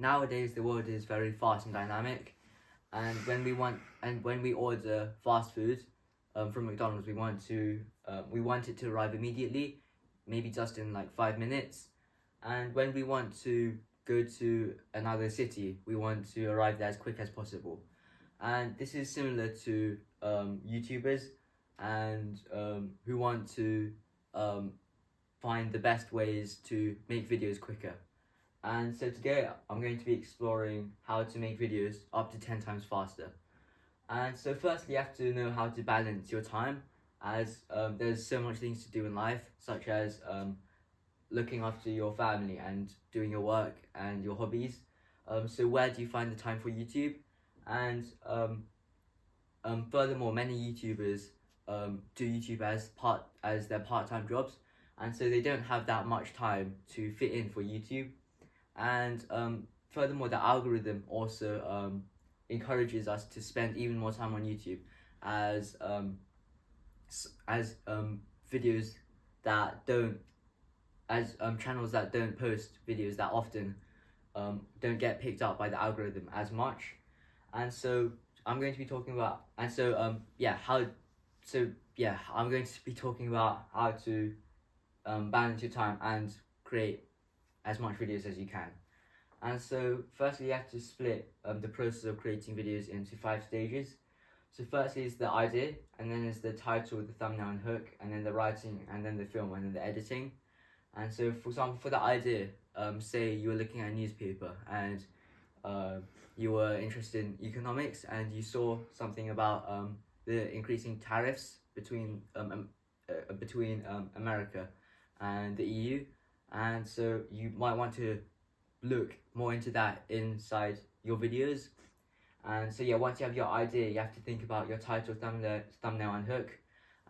nowadays the world is very fast and dynamic, and when we order fast food from McDonald's, we want it to arrive immediately, maybe just in like 5 minutes. And when we want to go to another city, we want to arrive there as quick as possible. And this is similar to YouTubers and who want to find the best ways to make videos quicker. And so today I'm going to be exploring how to make videos up to 10 times faster. And so firstly, you have to know how to balance your time, as there's so much things to do in life, such as looking after your family and doing your work and your hobbies. So where do you find the time for YouTube? And furthermore, many YouTubers do YouTube as their part-time jobs, and so they don't have that much time to fit in for YouTube. And furthermore, the algorithm also encourages us to spend even more time on YouTube, as videos that don't, as channels that don't post videos that often don't get picked up by the algorithm as much. And so I'm going to be talking about, and so I'm going to be talking about how to balance your time and create as much videos as you can. And so firstly, you have to split the process of creating videos into 5 stages. So firstly is the idea, and then is the title, the thumbnail and hook, and then the writing, and then the film, and then the editing. And so for example, for the idea, say you were looking at a newspaper and you were interested in economics, and you saw something about the increasing tariffs between America and the EU. And so you might want to look more into that inside your videos. And so yeah, once you have your idea, you have to think about your title, thumbnail and hook.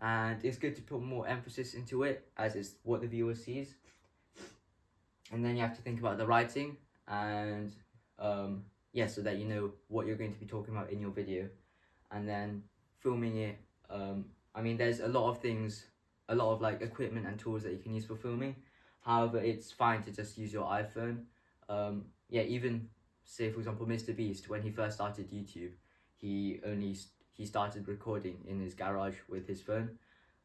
And it's good to put more emphasis into it, as it's what the viewer sees. And then you have to think about the writing, and so that you know what you're going to be talking about in your video. And then filming it, there's a lot of like equipment and tools that you can use for filming. However, it's fine to just use your iPhone. Even say for example Mr. Beast, when he first started YouTube, he started recording in his garage with his phone.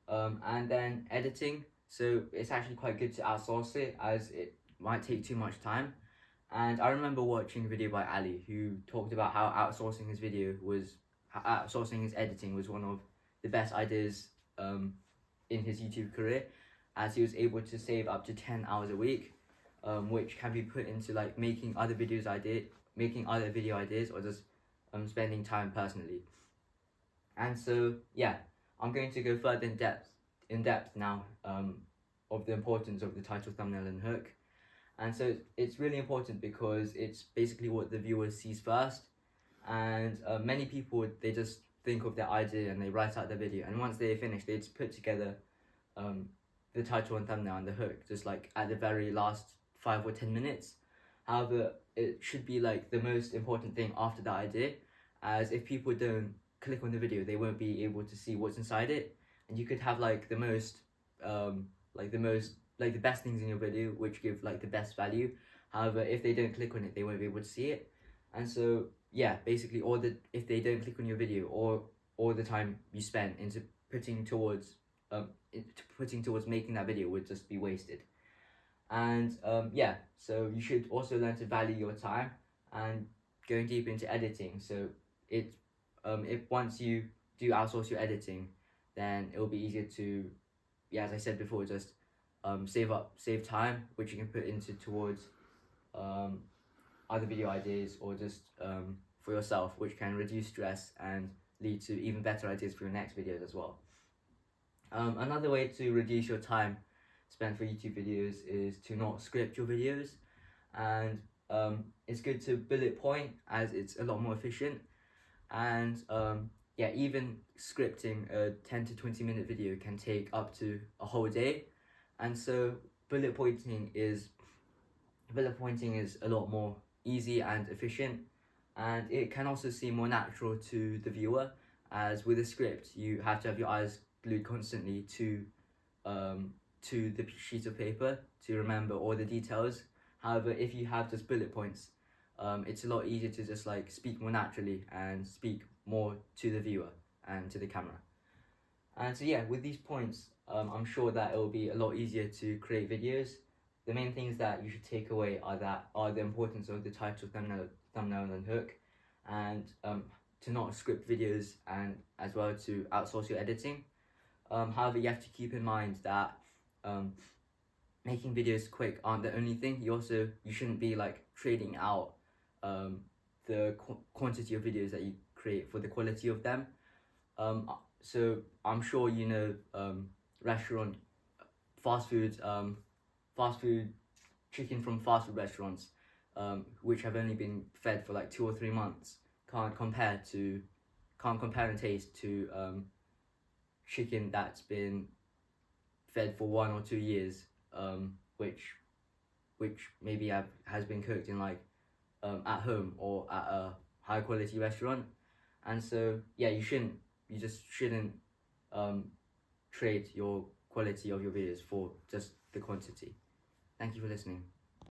And then editing, so it's actually quite good to outsource it, as it might take too much time. And I remember watching a video by Ali, who talked about how outsourcing his editing was one of the best ideas in his YouTube career, as he was able to save up to 10 hours a week, which can be put into like making other video ideas, or just spending time personally. And so yeah, I'm going to go further in depth now of the importance of the title, thumbnail and hook. And so it's really important because it's basically what the viewer sees first. And many people, they just think of their idea and they write out their video, and once they finish, they just put together the title and thumbnail and the hook just like at the very last 5 or 10 minutes. However, it should be like the most important thing after the idea, as if people don't click on the video, they won't be able to see what's inside it. And you could have like the best things in your video, which give like the best value. However, if they don't click on it, they won't be able to see it. And so yeah, basically if they don't click on your video, or all the time you spent into putting towards making that video would just be wasted. And so you should also learn to value your time and going deep into editing. So if once you do outsource your editing, then it will be easier to, as I said before, just save time, which you can put towards other video ideas, or just for yourself, which can reduce stress and lead to even better ideas for your next videos as well. Another way to reduce your time spent for YouTube videos is to not script your videos. And it's good to bullet point, as it's a lot more efficient. And even scripting a 10 to 20 minute video can take up to a whole day. And so bullet pointing is a lot more easy and efficient, and it can also seem more natural to the viewer, as with a script you have to have your eyes glued constantly to the sheet of paper to remember all the details. However, if you have just bullet points, it's a lot easier to just like speak more naturally and speak more to the viewer and to the camera. And so yeah, with these points, I'm sure that it will be a lot easier to create videos. The main things that you should take away are the importance of the title, thumbnail and hook, and to not script videos, and as well to outsource your editing. However, you have to keep in mind that making videos quick aren't the only thing. You shouldn't be like trading out the quantity of videos that you create for the quality of them. So I'm sure you know restaurant fast food chicken from fast food restaurants, which have only been fed for like 2 or 3 months, can't compare and taste to chicken that's been fed for 1 or 2 years, which maybe has been cooked in like at home or at a high quality restaurant. And so yeah, you just shouldn't trade your quality of your videos for just the quantity. Thank you for listening.